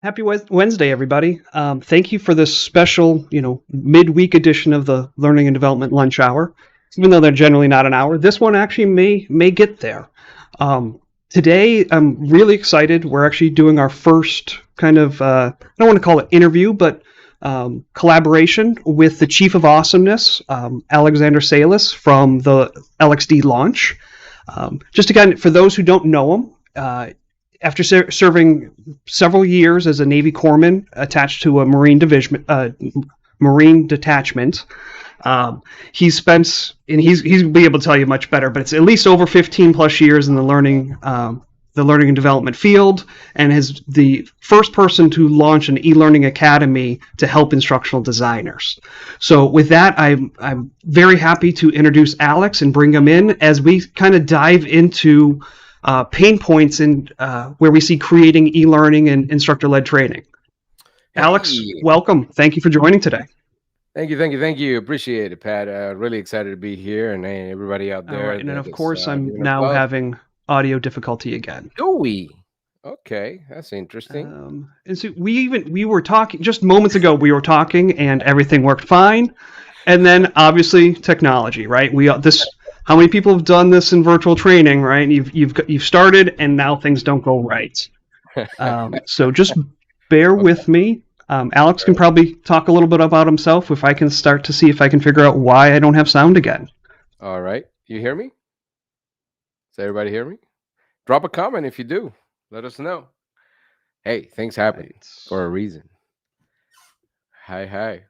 Happy Wednesday, everybody. Thank you for this special, midweek edition of the Learning and Development Lunch Hour. Even though they're generally not an hour, this one actually may get there. Today, I'm really excited. We're actually doing our first kind of, I don't want to call it interview, but collaboration with the Chief of Awesomeness, Alexander Salis from the LXD launch. Just again, for those who don't know him, after serving several years as a Navy corpsman attached to a Marine detachment, he's spent, and he'll be able to tell you much better, but it's at least over 15 plus years in the learning and development field, and is the first person to launch an e-learning academy to help instructional designers. So with that, I'm very happy to introduce Alex and bring him in as we kind of dive into pain points in where we see creating e-learning and instructor-led training. Hey. Alex, welcome. Thank you for joining today. Thank you. Appreciate it, Pat. Really excited to be here, and hey, everybody out there. Right, and of course, I'm now having audio difficulty again. Do we? Okay, that's interesting. And so we were talking just moments ago. We were talking, and everything worked fine. And then obviously technology, right? How many people have done this in virtual training, right? You've started, and now things don't go right. So just bear with me. Alex can probably talk a little bit about himself if I can start to see if I can figure out why I don't have sound again. All right. You hear me? Does everybody hear me? Drop a comment if you do. Let us know. Hey, things happen for a reason. Hi.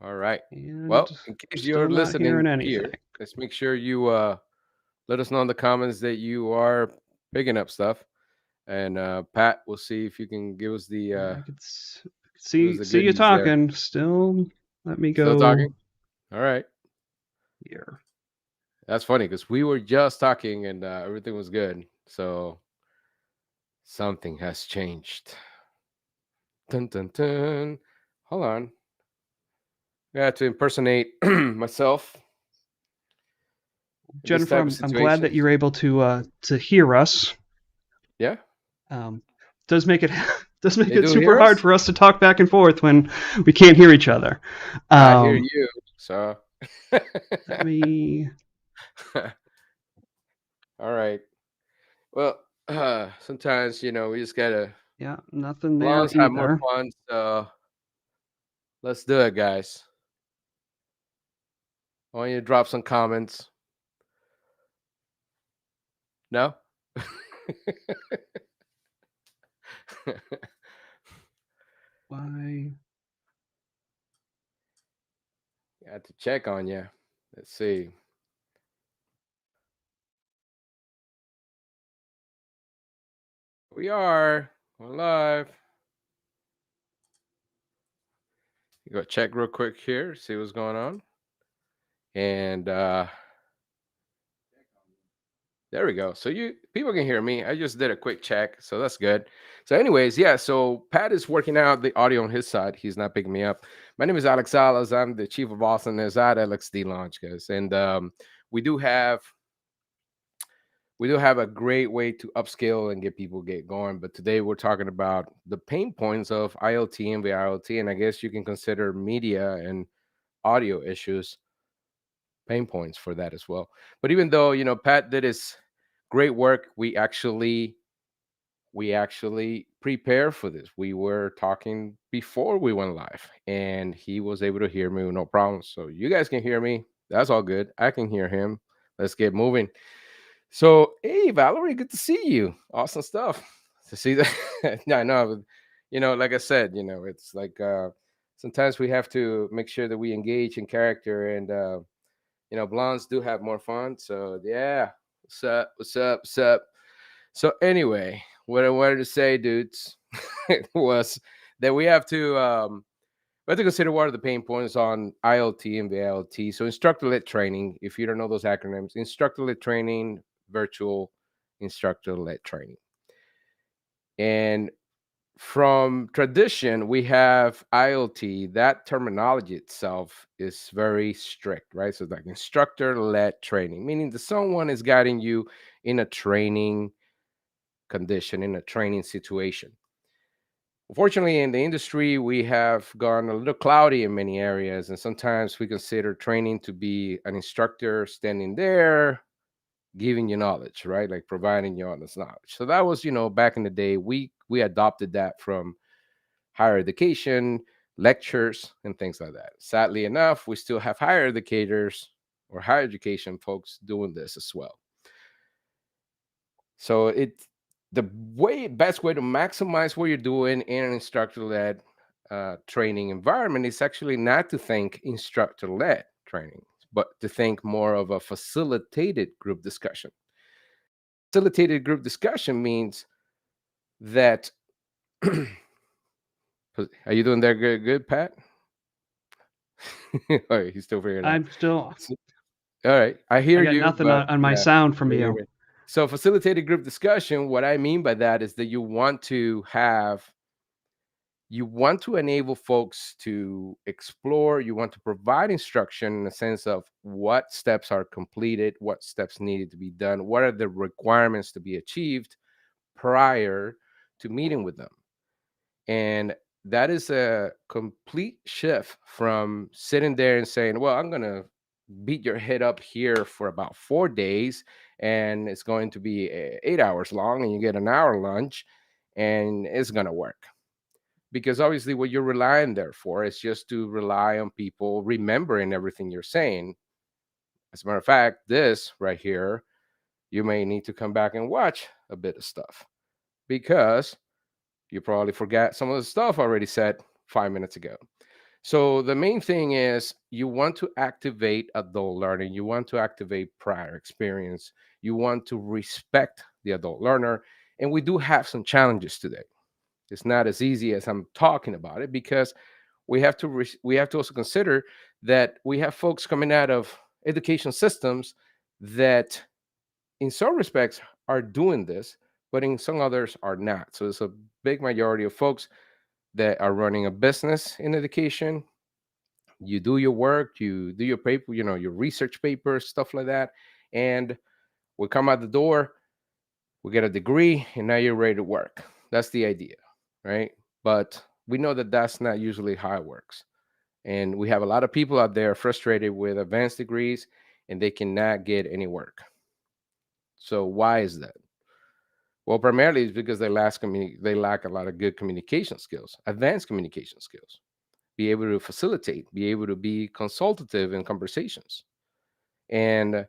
All right. And well, in case you're listening here, let's make sure you let us know in the comments that you are picking up stuff. And Pat, we'll see if you can give us the. I could see you talking. There. Still, let me go. Still talking. All right. Here. That's funny because we were just talking and everything was good. So something has changed. Dun dun dun. Hold on. I had to impersonate myself. Jennifer, I'm glad that you're able to hear us. Yeah. Does make it super hard for us to talk back and forth when we can't hear each other. I hear you. So let me. All right. Well, sometimes we just gotta. Yeah, nothing there either. Have more fun. So let's do it, guys. I want you to drop some comments. No? Why? I have to check on you. Let's see. We're live. You go check real quick here, see what's going on. And there we go. So people can hear me. I just did a quick check, so that's good. So anyways, yeah, so Pat is working out the audio on his side. He's not picking me up. My name is Alex Salas. I'm the Chief of Awesomeness at LXD Launch, guys. And we do have a great way to upscale and get people going. But today we're talking about the pain points of ILT and VILT, and I guess you can consider media and audio issues pain points for that as well. But even though Pat did his great work, we actually prepare for this. We were talking before we went live, and he was able to hear me with no problems. So you guys can hear me. That's all good. I can hear him. Let's get moving. So hey, Valerie, good to see you. Awesome stuff to see that. Yeah, I know. Like I said, it's like sometimes we have to make sure that we engage in character, and blondes do have more fun. So yeah, what's up? So anyway, what I wanted to say, dudes, was that we have to consider what are the pain points on ILT and VILT. So instructor-led training, if you don't know those acronyms, instructor-led training, virtual instructor-led training. And from tradition, we have ILT. That terminology itself is very strict, right? So like instructor-led training, meaning that someone is guiding you in a training condition, in a training situation. Unfortunately, in the industry, we have gone a little cloudy in many areas, and sometimes we consider training to be an instructor standing there giving you knowledge, right? Like providing you all this knowledge. So that was, back in the day, we adopted that from higher education, lectures, and things like that. Sadly enough, we still have higher educators or higher education folks doing this as well. So the best way to maximize what you're doing in an instructor-led training environment is actually not to think instructor-led training, but to think more of a facilitated group discussion. Facilitated group discussion means that are you doing there good, Pat? All right, he's still figuring it out. I'm still. So- all right, I hear I got you, nothing but on my yeah, sound from you hear you. me. So facilitated group discussion, what I mean by that is that you want to enable folks to explore, you want to provide instruction in the sense of what steps are completed, what steps needed to be done, what are the requirements to be achieved prior to meeting with them. And that is a complete shift from sitting there and saying, well, I'm going to beat your head up here for about 4 days, and it's going to be 8 hours long, and you get an hour lunch, and it's going to work. Because obviously, what you're relying there for is just to rely on people remembering everything you're saying. As a matter of fact, this right here, you may need to come back and watch a bit of stuff because you probably forgot some of the stuff already said 5 minutes ago. So the main thing is you want to activate adult learning. You want to activate prior experience. You want to respect the adult learner. And we do have some challenges today. It's not as easy as I'm talking about it because we have to also consider that we have folks coming out of education systems that in some respects are doing this, but in some others are not. So it's a big majority of folks that are running a business in education. You do your work, you do your paper, your research papers, stuff like that. And we come out the door, we get a degree, and now you're ready to work. That's the idea, right? But we know that that's not usually how it works. And we have a lot of people out there frustrated with advanced degrees and they cannot get any work. So why is that? Well, primarily it's because they lack a lot of good communication skills, advanced communication skills, be able to facilitate, be able to be consultative in conversations. And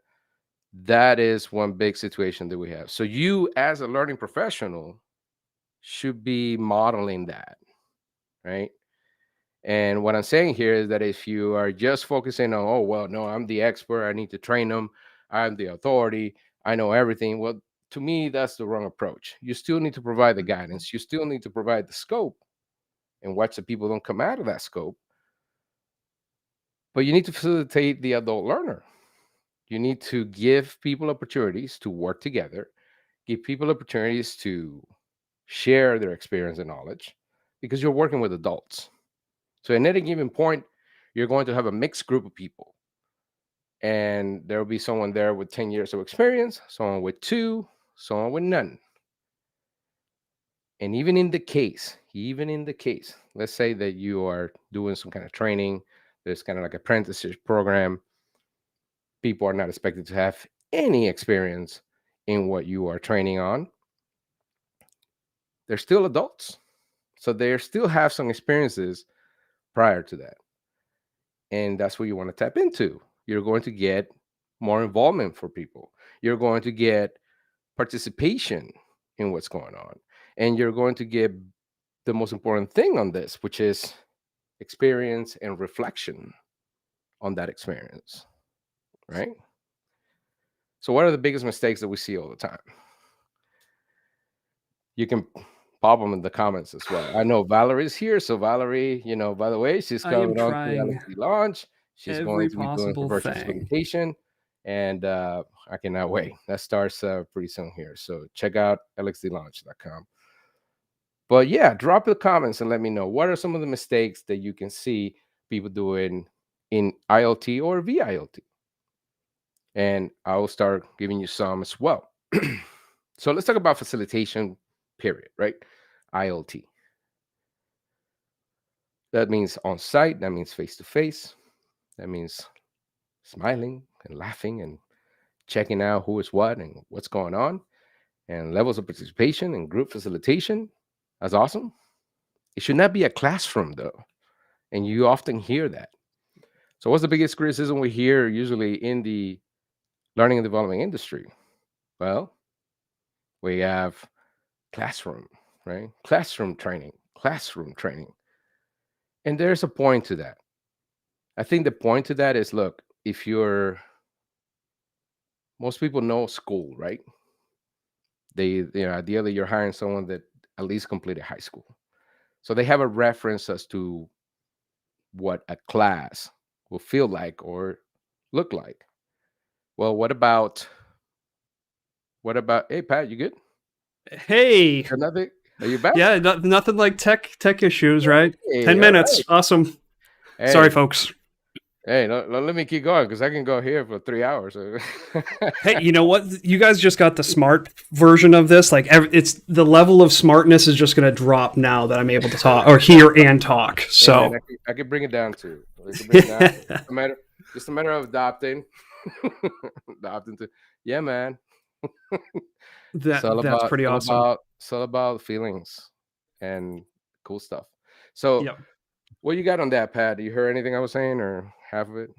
that is one big situation that we have. So you as a learning professional should be modeling that, right? And what I'm saying here is that if you are just focusing on, oh, well, no, I'm the expert, I need to train them, I'm the authority, I know everything. Well, to me, that's the wrong approach. You still need to provide the guidance, you still need to provide the scope and watch the people don't come out of that scope. But you need to facilitate the adult learner. You need to give people opportunities to work together, give people opportunities to share their experience and knowledge because you're working with adults. So at any given point, you're going to have a mixed group of people. And there will be someone there with 10 years of experience, someone with two, someone with none. And even in the case, let's say that you are doing some kind of training, there's kind of like apprenticeship program, people are not expected to have any experience in what you are training on. They're still adults. So they still have some experiences prior to that. And that's what you want to tap into. You're going to get more involvement for people. You're going to get participation in what's going on. And you're going to get the most important thing on this, which is experience and reflection on that experience. Right. So, what are the biggest mistakes that we see all the time? You can pop them in the comments as well. I know Valerie's here. So, Valerie, by the way, she's I am coming on to trying LSD launch. She's going every to be doing her possible virtual thing. facilitation. And I cannot wait. That starts pretty soon here. So, check out lxdlaunch.com. But yeah, drop the comments and let me know what are some of the mistakes that you can see people doing in ILT or VILT. And I will start giving you some as well. So let's talk about facilitation, period, right? ILT. That means on site, that means face to face, that means smiling and laughing and checking out who is what and what's going on, and levels of participation and group facilitation. That's awesome. It should not be a classroom though. And you often hear that. So, what's the biggest criticism we hear usually in the learning and development industry? Well, we have classroom, right? Classroom training, classroom training. And there's a point to that. I think the point to that is, look, if you're, most people know school, right? Ideally you're hiring someone that at least completed high school. So they have a reference as to what a class will feel like or look like. Well, what about hey Pat, you good? Hey, Got nothing? Are you back? yeah, nothing like tech issues, right? Hey, 10 all minutes. right. Awesome. Sorry, Hey, folks. hey, let me keep going because I can go here for 3 hours. Hey, you know what? You guys just got the smart version of this. Like, it's the level of smartness is just going to drop now that I'm able to talk or hear and talk. Hey man, So, I could bring it down too. I could bring it down. Just a matter of adopting. Adopting to, yeah, man. that's pretty awesome. It's all about feelings and cool stuff. So, Yep. what you got on that, Pat? You heard anything I was saying or half of it?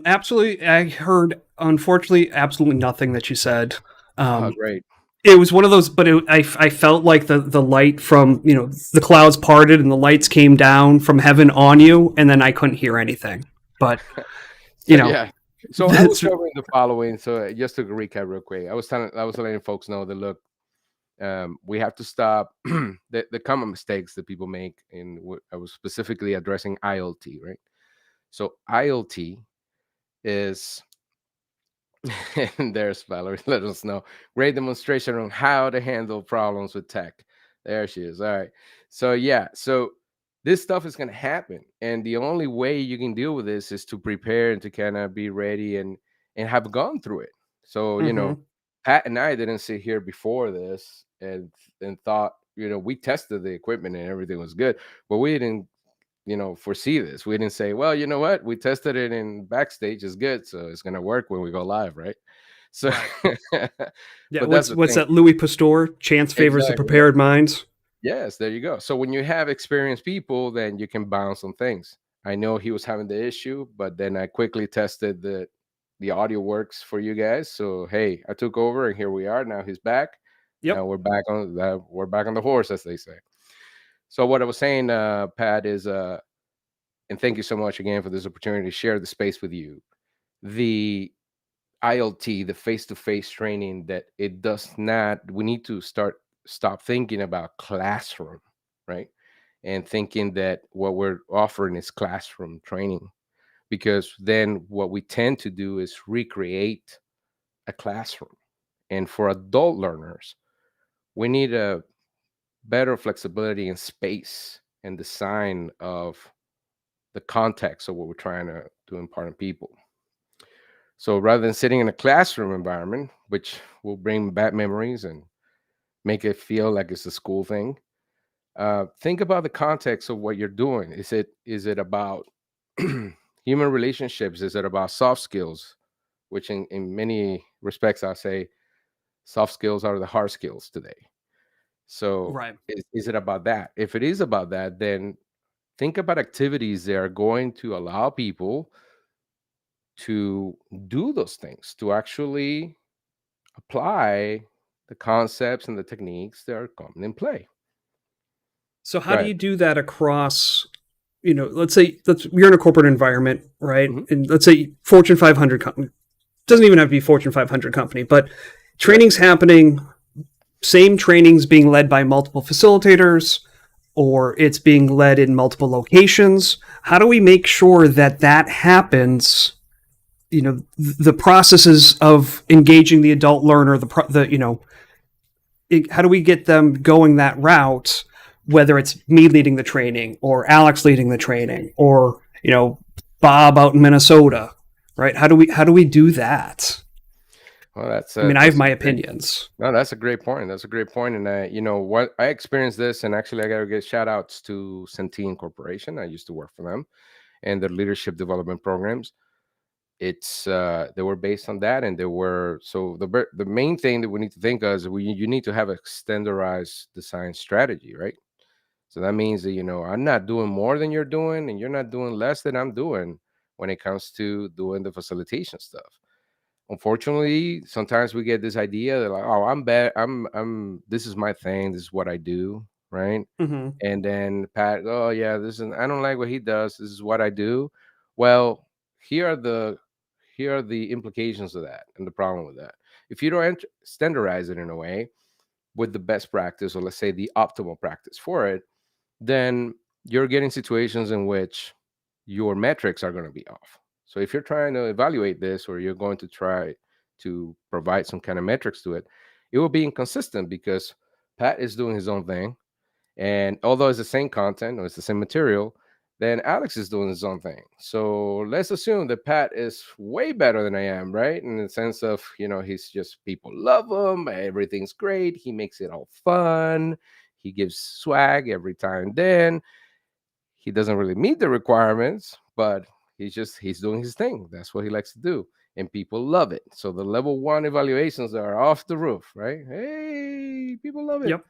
Absolutely. I heard, unfortunately, absolutely nothing that you said. Oh, Um, great. it was one of those, but I felt like the light from, the clouds parted and the lights came down from heaven on you, and then I couldn't hear anything. But, So, you know, yeah. So I was covering the following. So just to recap real quick, I was letting folks know that, look, we have to stop the common mistakes that people make. I was specifically addressing ILT, right? So ILT is, and there's Valerie, let us know. Great demonstration on how to handle problems with tech. There she is. All right. So yeah, so this stuff is gonna happen. And the only way you can deal with this is to prepare and to kind of be ready and have gone through it. So, mm-hmm. Pat and I didn't sit here before this and thought, we tested the equipment and everything was good, but we didn't foresee this. We didn't say, well, you know what, we tested it in backstage, is good, so it's going to work when we go live, right? So Right. Yeah. but that's the What's thing. that? Louis Pasteur, chance favors the Exactly, yeah. prepared minds. Yes, there you go. So when you have experienced people, then you can bounce on things. I know he was having the issue, but then I quickly tested the audio works for you guys. So hey, I took over and here we are. Now he's back. Now Yep. we're back on the horse, as they say. So what I was saying, Pat, is and thank you so much again for this opportunity to share the space with you. The ILT, the face-to-face training, that it does not, we need to stop thinking about classroom, right? And thinking that what we're offering is classroom training, because then what we tend to do is recreate a classroom. And for adult learners, we need a better flexibility in space and design of the context of what we're trying to impart on people. So rather than sitting in a classroom environment, which will bring bad memories and make it feel like it's a school thing, think about the context of what you're doing. Is it about human relationships? Is it about soft skills? Which in many respects, I'll say soft skills are the hard skills today. So Right. is it about that? If it is about that, then think about activities that are going to allow people to do those things, to actually apply the concepts and the techniques that are common in play. So how do Right. you do that across, let's say you're in a corporate environment, right? Hmm. And let's say Fortune 500 company. Doesn't even have to be Fortune 500 company, but Right. training's happening, same training's being led by multiple facilitators, or it's being led in multiple locations. How do we make sure that that happens? The processes of engaging the adult learner, how do we get them going that route, whether it's me leading the training or Alex leading the training or Bob out in Minnesota, right? How do we do that? Well, that's I mean, I have that's a my great. opinions. No, that's a great point. That's a great point. And you know what, I experienced this, and actually, I got to give shout outs to Centene Corporation. I used to work for them and their leadership development programs. It's they were based on that, and they were so the main thing that we need to think of is you need to have a standardized design strategy, right? So that means that, I'm not doing more than you're doing, and you're not doing less than I'm doing when it comes to doing the facilitation stuff. Unfortunately, sometimes we get this idea that, like, oh, I'm bad, this is my thing, this is what I do, right? Hmm. And then Pat, oh yeah, this is, I don't like what he does, this is what I do. Well, here are the here are the implications of that and the problem with that. If you don't standardize it in a way with the best practice, or let's say the optimal practice for it, then you're getting situations in which your metrics are going to be off. So if you're trying to evaluate this, or you're going to try to provide some kind of metrics to it, it will be inconsistent because Pat is doing his own thing. And although it's the same content or it's the same material, then Alex is doing his own thing. So let's assume that Pat is way better than I am, right? In the sense of, he's just, people love him, everything's great, he makes it all fun, he gives swag every time. Then he doesn't really meet the requirements, but he's doing his thing. That's what he likes to do. And people love it. So the level one evaluations are off the roof, right? Hey, people love it. Yep.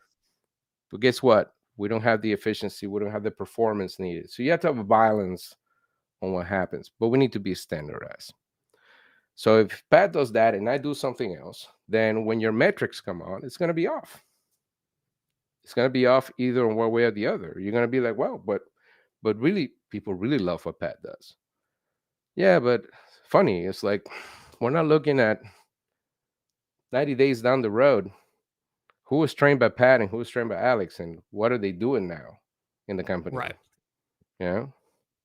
But guess what? We don't have the efficiency, we don't have the performance needed. So you have to have a balance on what happens, but we need to be standardized. So if Pat does that and I do something else, then when your metrics come on, it's going to be off. It's going to be off either in one way or the other. You're going to be like, well, but really, people really love what Pat does. Yeah, but funny, it's like we're not looking at 90 days down the road. Who was trained by Pat and who was trained by Alex, and what are they doing now in the company? Right. Yeah,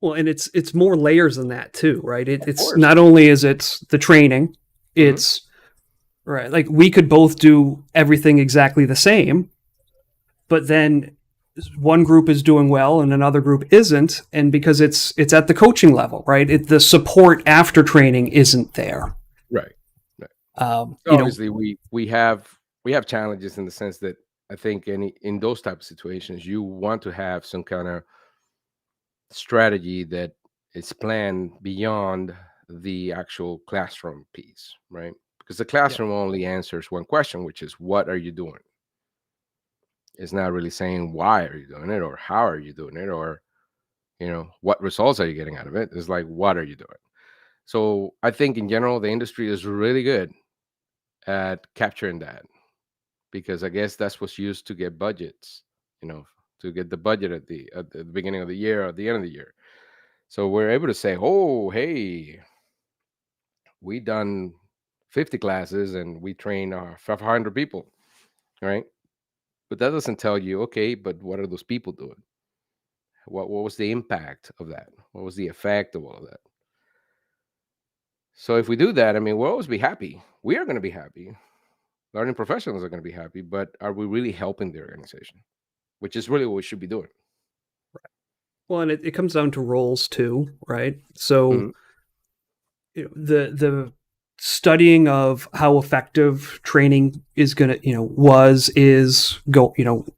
Well, and it's more layers than that too, right? of It's course. not only is it the training, Hmm. it's right. Like we could both do everything exactly the same, but then one group is doing well and another group isn't, and because it's at the coaching level, right? The support after training isn't there. Right. Right. So You know, obviously, we have challenges in the sense that I think in those type of situations, you want to have some kind of strategy that is planned beyond the actual classroom piece, right? Because the yep, classroom only answers one question, which is what are you doing? It's not really saying why are you doing it, or how are you doing it, or what results are you getting out of it. It's like, what are you doing? So I think in general the industry is really good at capturing that, because I guess that's what's used to get budgets, you know, to get the budget at the beginning of the year or the end of the year. So we're able to say, oh, hey, we done 50 classes and we train 500 people, right? But that doesn't tell you, okay, but what are those people doing? What was the impact of that? What was the effect of all of that? So if we do that, I mean, we'll always be happy. We are going to be happy. Learning professionals are going to be happy, but are we really helping the organization? Which is really what we should be doing. well, and it comes down to roles too, right? So Mhm. the studying of how effective training is going to was is go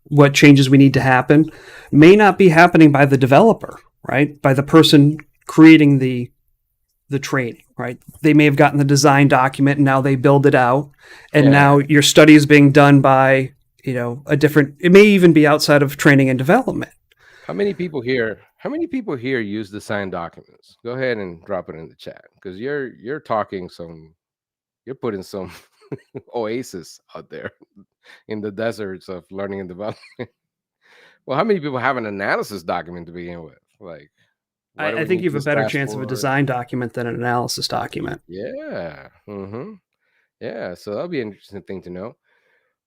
what changes we need to happen may not be happening by the developer, right? By the person creating the training, right? They may have gotten the design document and now they build it out, and Yeah. now your study is being done by a different, it may even be outside of training and development. How many people here use the signed documents? Go ahead and drop it in the chat, because you're putting some oasis out there in the deserts of learning and development. Well, how many people have an analysis document to begin with? Like, why do I we think need you have a this better chance of a dashboard? design document than an analysis document. Yeah. Yeah. So that'll be an interesting thing to know.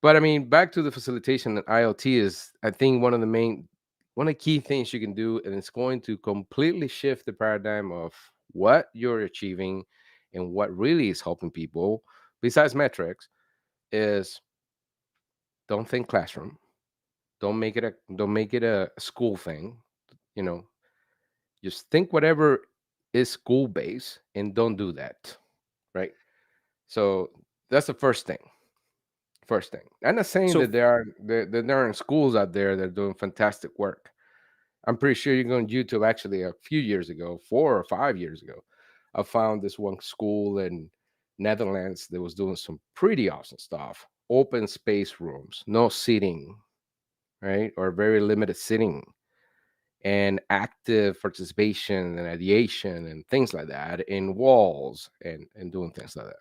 But I mean, back to the facilitation and IoT is, I think, one of the key things you can do, and it's going to completely shift the paradigm of what you're achieving and what really is helping people, besides metrics, is don't think classroom. Don't make it a school thing. You know, just think whatever is school based and don't do that. Right. So That's the first thing. First thing. I'm not saying So that there aren't schools out there that are doing fantastic work. I'm pretty sure you go on YouTube. Actually, a few years ago, 4 or 5 years ago, I found this one school in Netherlands that was doing some pretty awesome stuff. Open space rooms, no seating, right, or very limited sitting, and active participation and ideation and things like that in walls and doing things like that.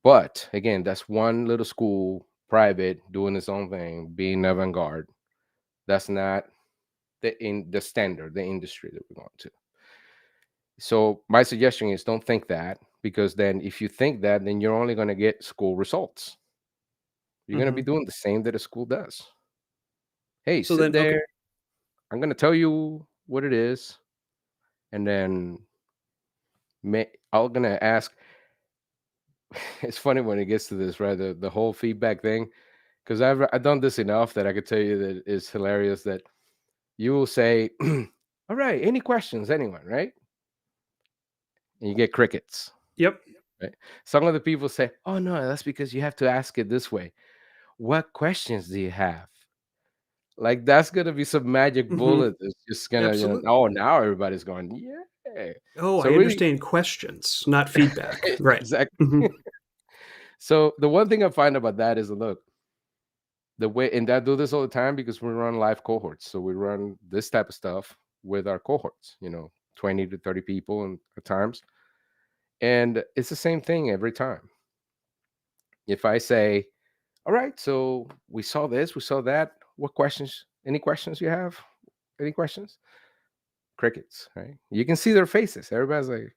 But again, that's one little school, private, doing its own thing, being avant-garde. That's not the standard, the industry that we're going to. So my suggestion is don't think that, because then if you think that, then you're only going to get school results. You're going to be mhm. doing the same that a school does. Hey, So sit then okay. there. I'm going to tell you what it is, and then I'm going to ask. It's funny when it gets to this, right? The whole feedback thing, because I've done this enough that I could tell you that it's hilarious that you will say, "All right, any questions, anyone?" Right? And you get crickets. Yep. Right? Some of the people say, "Oh no, that's because you have to ask it this way. What questions do you have?" Like that's gonna be some magic Mhm. bullet that's just gonna, Absolutely. oh, now everybody's going, yeah. Oh, So I really, understand questions, not feedback. Right. exactly. Mhm. So the one thing I find about that is, look, the way, and I do this all the time because we run live cohorts. So we run this type of stuff with our cohorts, 20 to 30 people and at times. And it's the same thing every time. If I say, all right, so we saw this, we saw that. What questions? Any questions you have? Any questions? Crickets, right? You can see their faces. Everybody's like,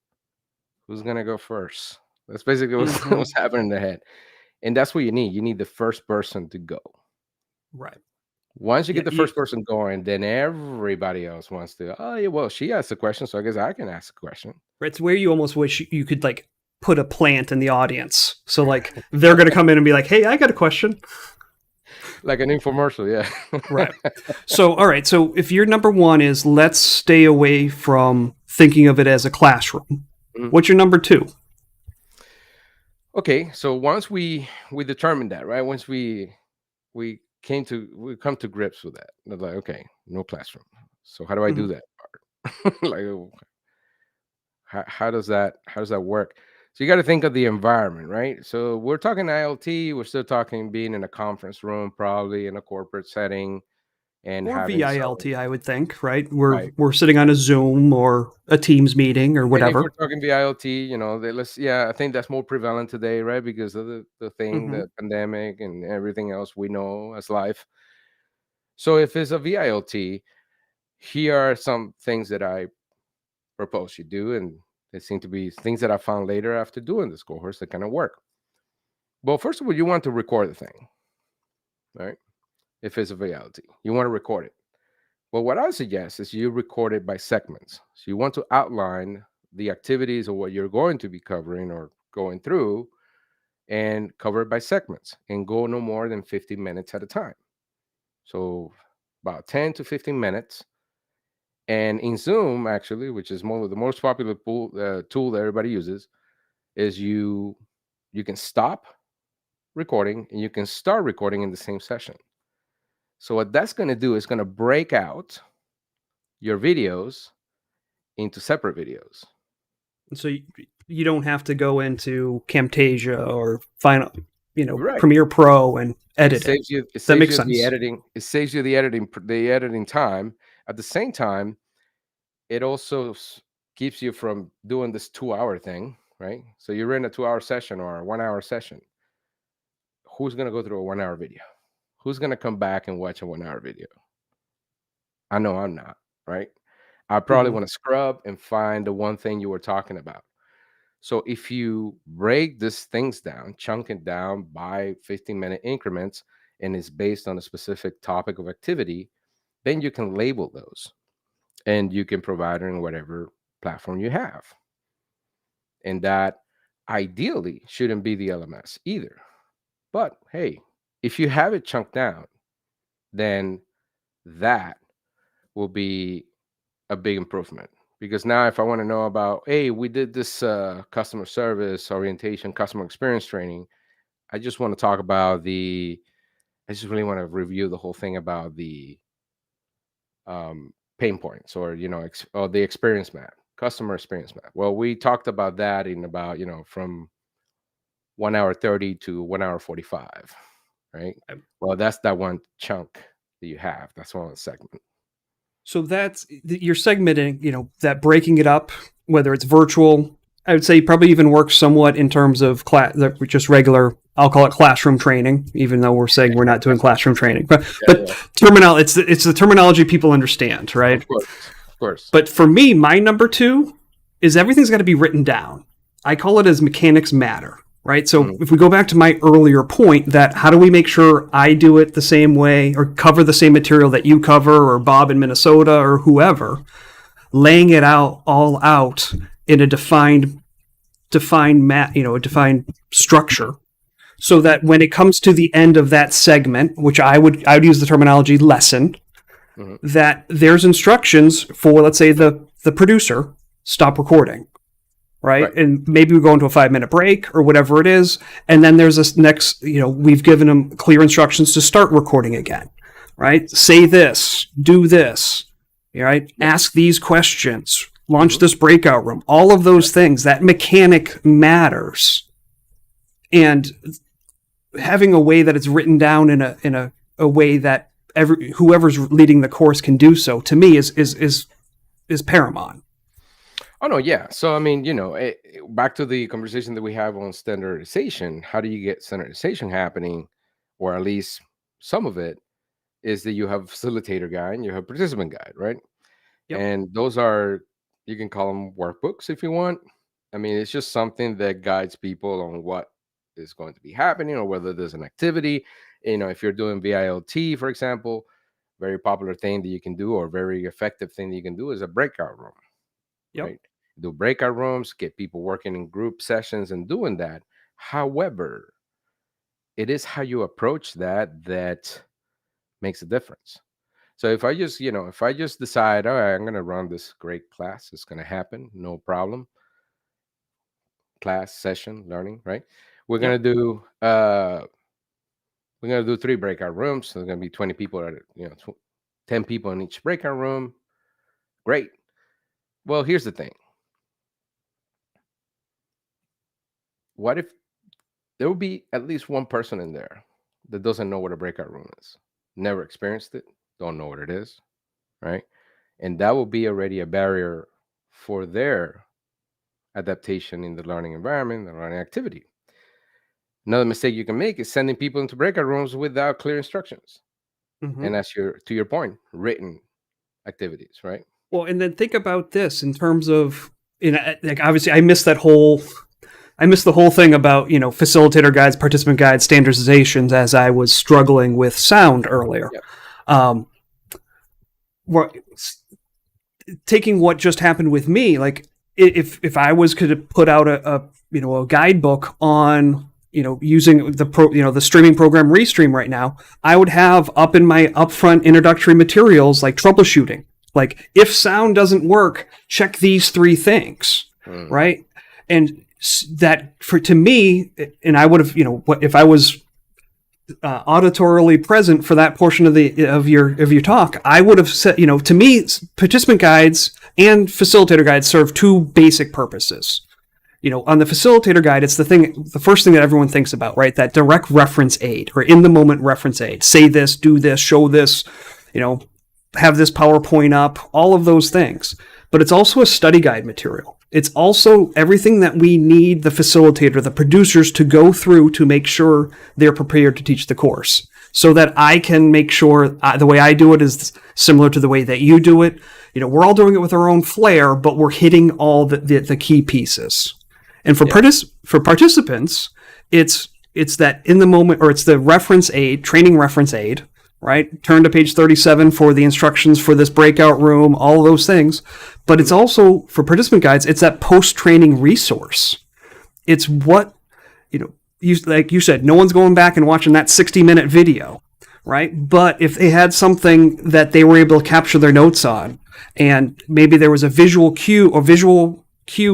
who's gonna go first? That's basically what's, Mhm. what's happening in their head. And that's what you need. You need the first person to go. Right. Once you Yeah, get the first person going, then everybody else wants to. Oh yeah, well, she asked a question, so I guess I can ask a question. it's where you almost wish you could like put a plant in the audience. So like they're going to come in and be like, "Hey, I got a question." Like an infomercial, yeah. Right. So all right, so if your number 1 is let's stay away from thinking of it as a classroom. Mhm. What's your number 2? Okay, so once we determined that, right? Once we come to grips with that. They're like, okay, no classroom. So how do I do Mhm. that part? Like, how does that work? So you got to think of the environment, right? So we're talking ILT. We're still talking being in a conference room, probably in a corporate setting, and Or having some, VILT, I would think, right? We're right. we're sitting on a Zoom or a Teams meeting or And if whatever. we're talking VILT, let's, yeah, I think that's more prevalent today, right? Because of the thing, Mhm. the pandemic and everything else we know as life. So if it's a VILT, here are some things that I propose you do, and they seem to be things that I found later after doing this course that kind of work. Well, first of all, you want to record the thing, right? If it's a reality, you want to record it. Well, what I suggest is you record it by segments. So you want to outline the activities of what you're going to be covering or going through, and cover it by segments and go no more than 15 minutes at a time. So about 10 to 15 minutes. And in Zoom, actually, which is the most popular tool that everybody uses, is you can stop recording and you can start recording in the same session. So what that's going to do is going to break out your videos into separate videos. So you don't have to go into Camtasia or Final, Right. Premiere Pro and It edit it. saves you it That saves makes you the sense. editing. It saves you the editing time. At the same time, it also keeps you from doing this 2-hour thing, right? So you're in a 2-hour session or a 1-hour session. Who's going to go through a 1-hour video? Who's going to come back and watch a 1-hour video? I know I'm not, right? I probably Mhm. want to scrub and find the one thing you were talking about. So if you break these things down, chunk it down by 15-minute increments, and it's based on a specific topic of activity, then you can label those and you can provide it in whatever platform you have. And that ideally shouldn't be the LMS either. But hey, if you have it chunked down, then that will be a big improvement, Because now if I want to know about, hey, we did this customer service orientation, customer experience training, I just want to talk about I just really want to review the whole thing about the pain points, or or the experience map, customer experience map. Well, we talked about that in about from 1 hour 30 to 1 hour 45, right? Well, that's that one chunk that you have. That's one segment. So that's you're segmenting, that breaking it up, whether it's virtual. I would say probably even works somewhat in terms of just regular. I'll call it classroom training, even though we're saying we're not doing classroom training. But it's the terminology people understand, right? Of course. But for me, my number 2 is everything's got to be written down. I call it as mechanics matter, right? So if we go back to my earlier point, that how do we make sure I do it the same way or cover the same material that you cover, or Bob in Minnesota, or whoever, laying it all out in a defined structure, so that when it comes to the end of that segment, which I would use the terminology lesson, that there's instructions for, let's say, the producer, stop recording, right? And maybe we go into a 5-minute break or whatever it is, and then there's this next, we've given them clear instructions to start recording again, right? Say this, do this, right? Ask these questions, launch this breakout room, all of those things. That mechanic matters. And having a way that it's written down in a way that whoever's leading the course can do so, to me is paramount. Oh no, yeah. So I mean, back to the conversation that we have on standardization. How do you get standardization happening, or at least some of it, is that you have facilitator guide and you have participant guide, right? Yep. And those are, you can call them workbooks if you want. I mean, it's just something that guides people on what is going to be happening, or whether there's an activity. If you're doing VILT, for example, very popular thing that you can do, or very effective thing that you can do, is a breakout room. Yep. Right? Do breakout rooms, get people working in group sessions and doing that. However, it is how you approach that makes a difference. So if I just decide, all right, I'm going to run this great class, it's going to happen, no problem. Class session learning, right? We're going to do 3 breakout rooms. So there's going to be 20 people at 10 people in each breakout room. Great. Well, here's the thing. What if there will be at least one person in there that doesn't know what a breakout room is, never experienced it, don't know what it is, right? And that will be already a barrier for their adaptation in the learning environment, the learning activity. Another mistake you can make is sending people into breakout rooms without clear instructions. And that's to your point, written activities, right? Well, and then think about this in terms of, obviously I missed the whole thing about, facilitator guides, participant guides, standardizations, as I was struggling with sound earlier. Yep. Taking what just happened with me, like if I was to put out a guidebook on, using the streaming program Restream right now, I would have up in my upfront introductory materials, like troubleshooting, like if sound doesn't work, check these 3 things, right? And that to me, and I would have, if I was auditorily present for that portion of your talk, I would have said, to me, participant guides and facilitator guides serve 2 basic purposes. On the facilitator guide, it's the first thing that everyone thinks about, right? That direct reference aid, or in the moment reference aid. Say this, do this, show this, have this PowerPoint up, all of those things. But it's also a study guide material. It's also everything that we need the facilitator, the producers, to go through to make sure they're prepared to teach the course, so that I can make sure the way I do it is similar to the way that you do it. We're all doing it with our own flair, but we're hitting all the key pieces. And for participants, it's that in the moment, or it's the reference aid, training reference aid, right? Turn to page 37 for the instructions for this breakout room, all those things. But it's also, for participant guides, it's that post-training resource. It's what, like you said, no one's going back and watching that 60-minute video. right? But if they had something that they were able to capture their notes on, and maybe there was a visual cue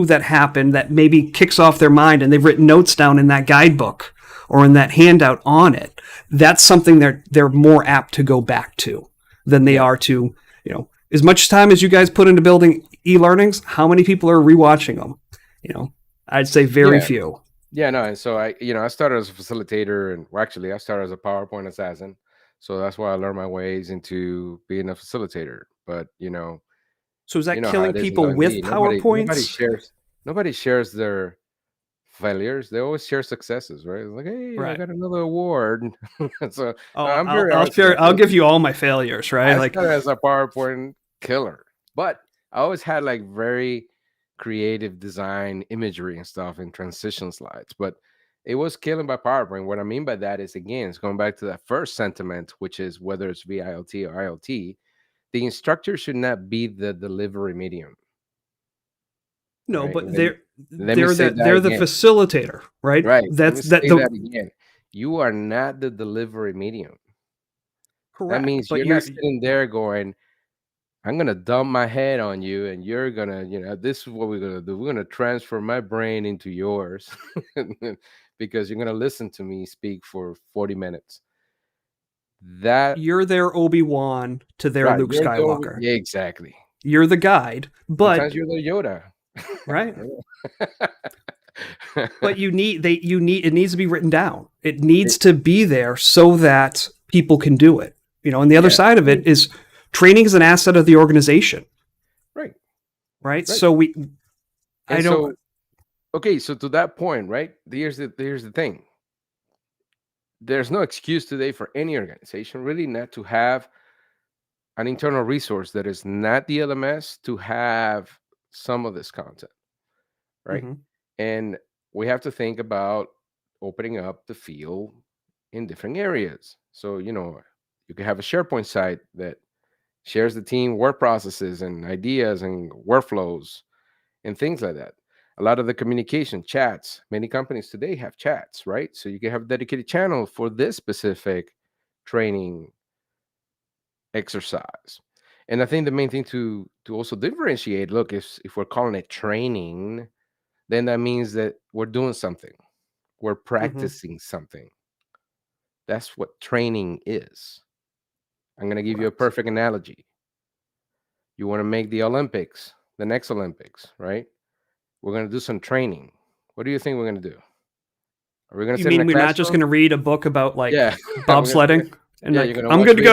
that happened that maybe kicks off their mind, and they've written notes down in that guidebook or in that handout on it, that's something they're more apt to go back to than they Yeah. are to, as much time as you guys put into building e-learnings, how many people are rewatching them? I'd say very Yeah. few. Yeah, no, and so I started as a facilitator, and well, actually, I started as a PowerPoint assassin, so that's why I learned my ways into being a facilitator. But So is you that know how killing it is in people with L&D. PowerPoints? Nobody shares their failures. They always share successes, right? It's like, hey, I Right. got another award. So Oh, I'm I'll very I'll honest with share. that. I'll give you all my failures, right? I Like, started as a PowerPoint killer, but I always had like very creative design imagery and stuff in transition slides. But it was killing by PowerPoint. What I mean by that is, again, it's going back to that first sentiment, which is whether it's VILT or ILT, the instructor should not be the delivery medium, no, right? but Let me they're say the that they're the again. facilitator, right? Right. Let me That's that say the that again. You are not the delivery medium. That correct. means But you're not sitting there going, I'm gonna dump my head on you, and you're gonna, this is what we're gonna do. We're gonna transfer my brain into yours because you're gonna listen to me speak for 40 minutes. That you're their Obi-Wan to their right, Luke Skywalker. yeah, exactly. You're the guide, Sometimes but you're the Yoda. right. Yeah. But it needs to be written down. It needs It- to be there so that people can do it. And the other yeah, side I of it mean, is training is an asset of the organization, right, right? right. So I And don't. so, okay, so to that point, right? Here's the thing. There's no excuse today for any organization really not to have an internal resource that is not the LMS to have some of this content, right? Mhm. And we have to think about opening up the field in different areas. So, you can have a SharePoint site that shares the team work processes and ideas and workflows and things like that. A lot of the communication chats, many companies today have chats, right? So you can have a dedicated channel for this specific training exercise. And I think the main thing to also differentiate, look, if we're calling it training, then that means that we're doing something. We're Mhm. practicing something. That's what training is. I'm going to give you a Correct. perfect analogy. You want to make the Olympics, the next Olympics, right? We're going to do some training. What do you think we're going to do? Are we going to You sit in a mean we're not just going classroom? to read a book about like Yeah. We're gonna sit bobsledding and Yeah, you're like gonna I'm watch good to videos.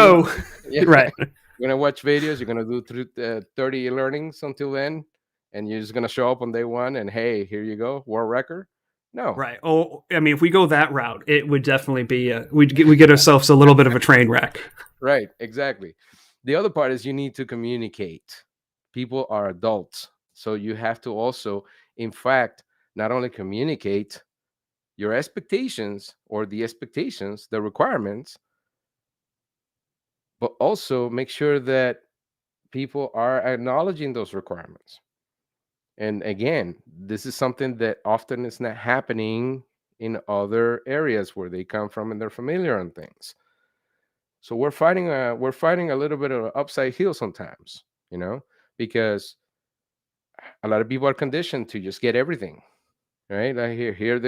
go, Yeah, right? you're gonna watch videos. You're gonna do 30 learnings until then, and you're just gonna show up on day one and hey, here you go, world record. No, Right. Oh, I mean, if we go that route, it would definitely be we get ourselves a little bit of a train wreck. right, exactly. The other part is you need to communicate. People are adults, so you have to also, in fact, not only communicate your expectations or the expectations, the requirements, but also make sure that people are acknowledging those requirements. And again, this is something that often is not happening in other areas where they come from and they're familiar on things. So we're fighting a little bit of an upside hill sometimes, because a lot of people are conditioned to just get everything, right? Like here are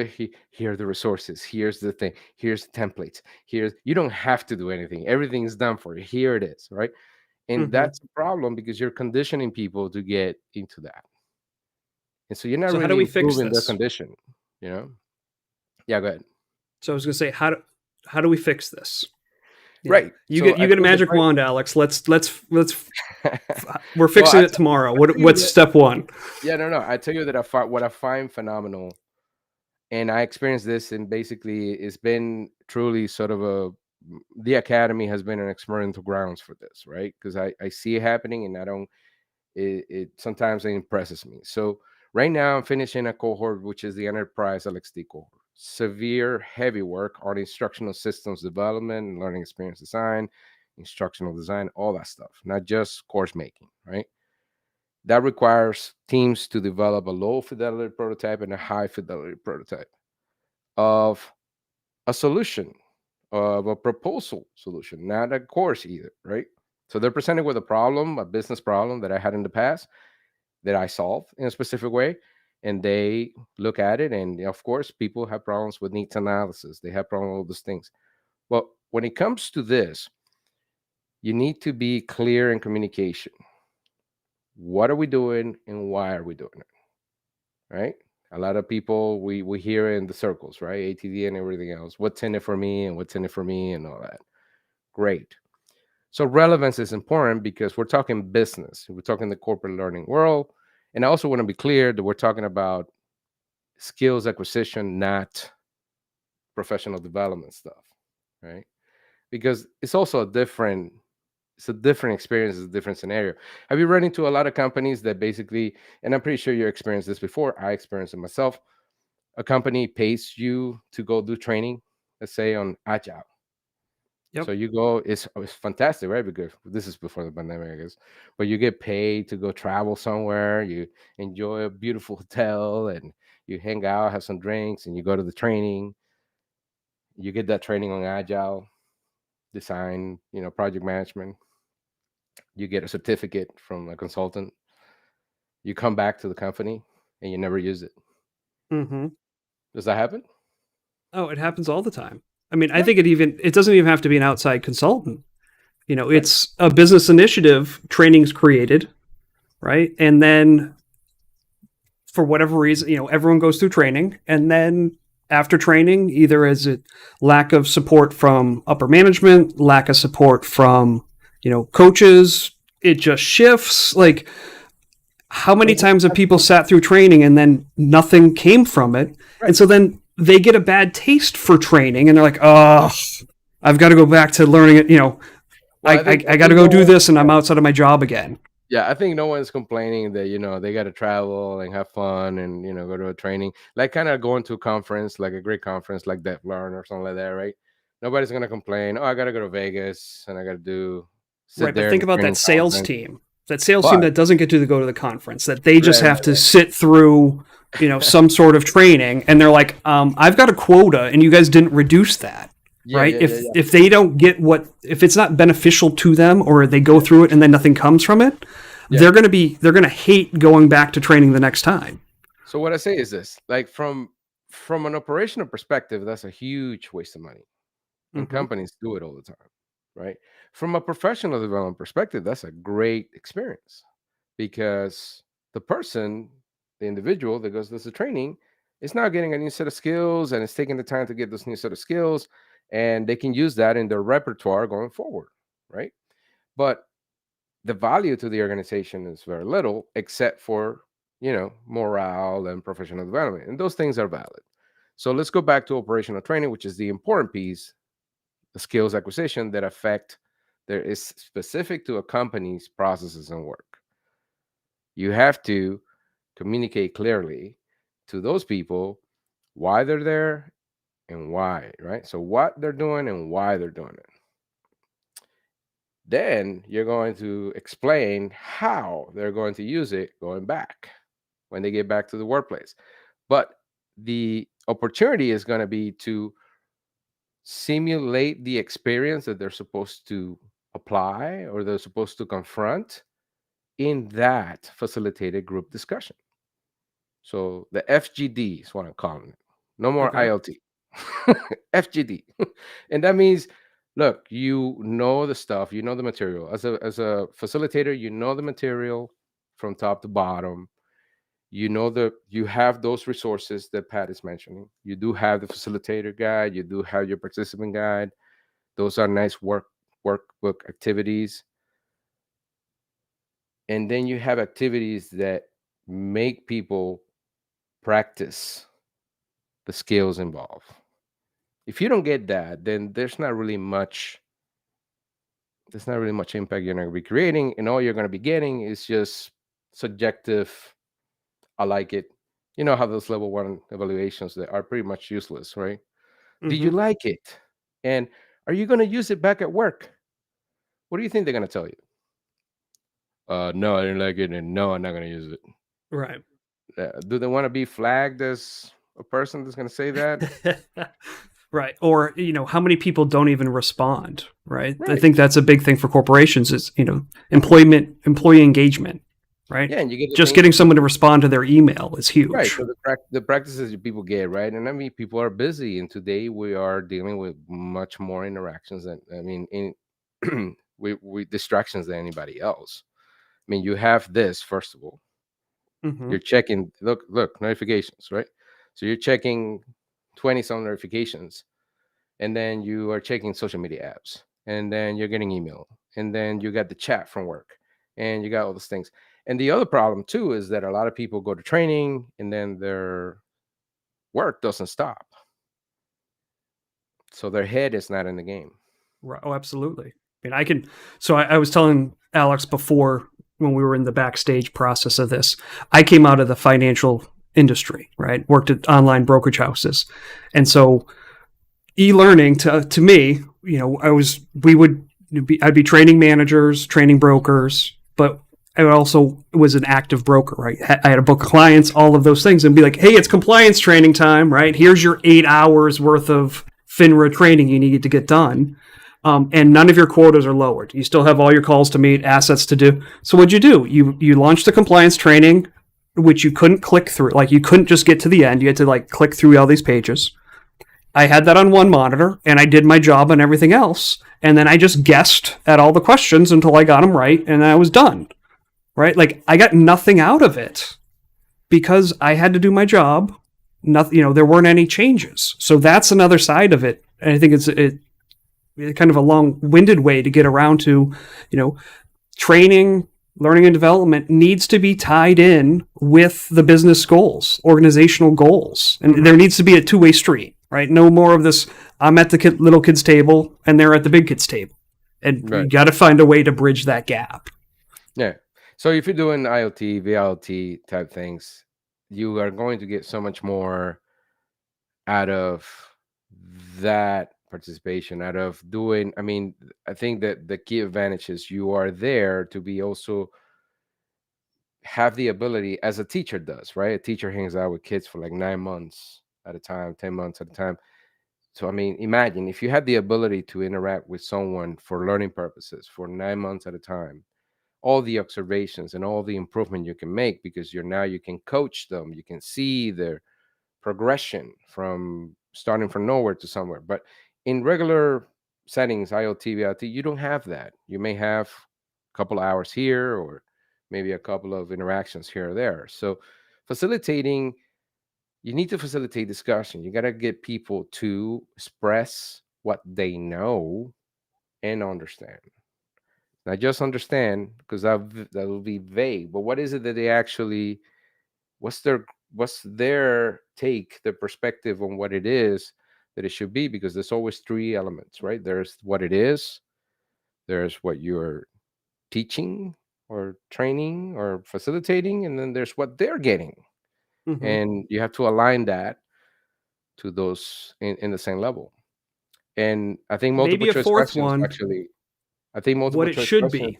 the resources, here's the thing, here's the templates, here's you don't have to do anything. Everything's done for you. Here it is, right? And Hmm. that's a problem because you're conditioning people to get into that. And so you're not So how do really we fix improving their this? condition, you know? Yeah, go ahead. So I was going to say how do we fix this? Right. So You I get a think the magic great wand, Alex. Let's we're well, fixing it tomorrow. I tell you What's that step one? yeah, no, no. I tell you that what I find phenomenal, and I experienced this, and basically it's been truly sort of the academy has been an experimental grounds for this, right? Because I see it happening, and I don't. It sometimes it impresses me. So right now I'm finishing a cohort which is the enterprise LXD cohort. Severe heavy work on instructional systems development and learning experience design, instructional design, all that stuff, not just course making, right? That requires teams to develop a low fidelity prototype and a high fidelity prototype of a solution, of a proposal solution, not a course either, right? So they're presented with a problem, a business problem that I had in the past that I solved in a specific way. And they look at it. And of course, people have problems with needs analysis. They have problems with all those things. Well, when it comes to this, you need to be clear in communication. What are we doing and why are we doing it? Right? A lot of people we hear in the circles, right? ATD and everything else. What's in it for me and what's in it for me and all that. Great. So relevance is important because we're talking business. We're talking the corporate learning world. And I also want to be clear that we're talking about skills acquisition, not professional development stuff, right? Because it's a different experience, it's a different scenario. Have you run into a lot of companies that basically, and I'm pretty sure you experienced this before, I experienced it myself, a company pays you to go do training, let's say on agile. Yep. So you go, it's fantastic, right? Because this is before the pandemic, I guess. But you get paid to go travel somewhere, you enjoy a beautiful hotel, and you hang out, have some drinks, and you go to the training. You get that training on agile design, project management. You get a certificate from a consultant. You come back to the company and you never use it. Mm-hmm. Does that happen? Oh, it happens all the time. I mean, I Right. think it doesn't even have to be an outside consultant. Right. It's a business initiative, training's created, right? And then for whatever reason, everyone goes through training, and then after training, either is it lack of support from upper management, lack of support from, coaches, it just shifts. Like, how many And times have people sat through training and then nothing came from it? And right. so then they get a bad taste for training and they're like, oh, I've got to go back to learning it. Well, I think I I got to think go no do one. this and I'm outside of my job again. Yeah, I think no one's complaining that they got to travel and have fun and go to a training, like kind of going to a conference, like a great conference like DevLearn or something like that, right? Nobody's gonna complain. Oh, I got to go to Vegas and I got to sit Right. But there in think the about training conference. that sales team But that doesn't get to go to the conference, that they just right, have right, to sit through, right. some sort of training. And they're like, I've got a quota and you guys didn't reduce that. Yeah, Right. yeah, yeah, If yeah. they don't get if it's not beneficial to them or they go Yeah, through it and then nothing comes from it, yeah. they're going to hate going back to training the next time. So what I say is this: like from an operational perspective, that's a huge waste of money, and Mm-hmm. companies do it all the time, right? From a professional development perspective, that's a great experience because the person, the individual that goes to the training, is now getting a new set of skills and is taking the time to get those new set of skills, and they can use that in their repertoire going forward, right? But the value to the organization is very little, except for morale and professional development, and those things are valid. So let's go back to operational training, which is the important piece, the skills acquisition that affect that is specific to a company's processes and work. You have to communicate clearly to those people why they're there and why, right? So what they're doing and why they're doing it. Then you're going to explain how they're going to use it going back when they get back to the workplace. But the opportunity is going to be to simulate the experience that they're supposed to apply or they're supposed to confront in that facilitated group discussion. So the FGD is what I'm calling it. No more Okay. ILT. FGD. And that means, look, you know the stuff, you know the material. As a facilitator, you know the material from top to bottom. You have those resources that Pat is mentioning. You do have the facilitator guide, you do have your participant guide. Those are nice workbook activities. And then you have activities that make people practice the skills involved. If you don't get that, then there's not really much impact you're going to be creating, and all you're going to be getting is just subjective. I like it. You know how those level one evaluations that are pretty much useless, right? Do you Mm-hmm. like it? And are you going to use it back at work? What do you think they're going to tell you? No, I didn't like it, and no, I'm not going to use it. Right. Do they want to be flagged as a person that's going to say that? Right. Or, how many people don't even respond, right? I Right. think that's a big thing for corporations is, employee engagement, right? Yeah, and you get the Just things getting that someone to people. respond to their email is Right. huge. So the practices that people get, right? And I mean, people are busy, and today we are dealing with much more interactions than, I mean, in we distractions than anybody else. I mean, you have this first of all. Hmm. You're checking. Look, notifications, right? So you're checking 20 some notifications, and then you are checking social media apps, and then you're getting email, and then you got the chat from work, and you got all those things. And the other problem too is that a lot of people go to training, and then their work doesn't stop, so their head is not in the game. Right. Oh, absolutely. I mean, so I was telling Alex before when we were in the backstage process of this, I came out of the financial industry, right? Worked at online brokerage houses. And so e-learning to me, I'd be training managers, training brokers, but I also was an active broker, right? I had a book of clients, all of those things, and be like, hey, it's compliance training time, right? Here's your 8 hours worth of FINRA training you need to get done. And none of your quotas are lowered. You still have all your calls to meet, assets to do. So what'd you do? You launched the compliance training, which you couldn't click through. Like you couldn't just get to the end. You had to like click through all these pages. I had that on one monitor and I did my job on everything else. And then I just guessed at all the questions until I got them right and I was done. Right? Like I got nothing out of it because I had to do my job. Nothing, there weren't any changes. So that's another side of it. And I think it's kind of a long-winded way to get around to, training, learning and development needs to be tied in with the business goals, organizational goals. And there needs to be a two-way street, right? No more of this, I'm at the little kids table and they're at the big kids table. And you Right. got to find a way to bridge that gap. Yeah. So if you're doing IoT, VLT type things, you are going to get so much more out of that participation, out of doing. I mean, I think that the key advantage is you are there to be also have the ability as a teacher does, right? A teacher hangs out with kids for like 9 months at a time, 10 months at a time. So, I mean, imagine if you had the ability to interact with someone for learning purposes for 9 months at a time, all the observations and all the improvement you can make because you can coach them, you can see their progression from starting from nowhere to somewhere. But in regular settings, IoT, VLT, you don't have that. You may have a couple of hours here or maybe a couple of interactions here or there. So facilitating, you need to facilitate discussion. You got to get people to express what they know and understand. Not just understand, because that will be vague. But what is it that they actually? What's their take, their perspective on what it is that it should be? Because there's always three elements, right? There's what it is. There's what you're teaching or training or facilitating, and then there's what they're getting. Mm-hmm. And you have to align that to those in the same level. And I think multiple Maybe a choice fourth questions one, actually. I think what multiple it choice should questions. be.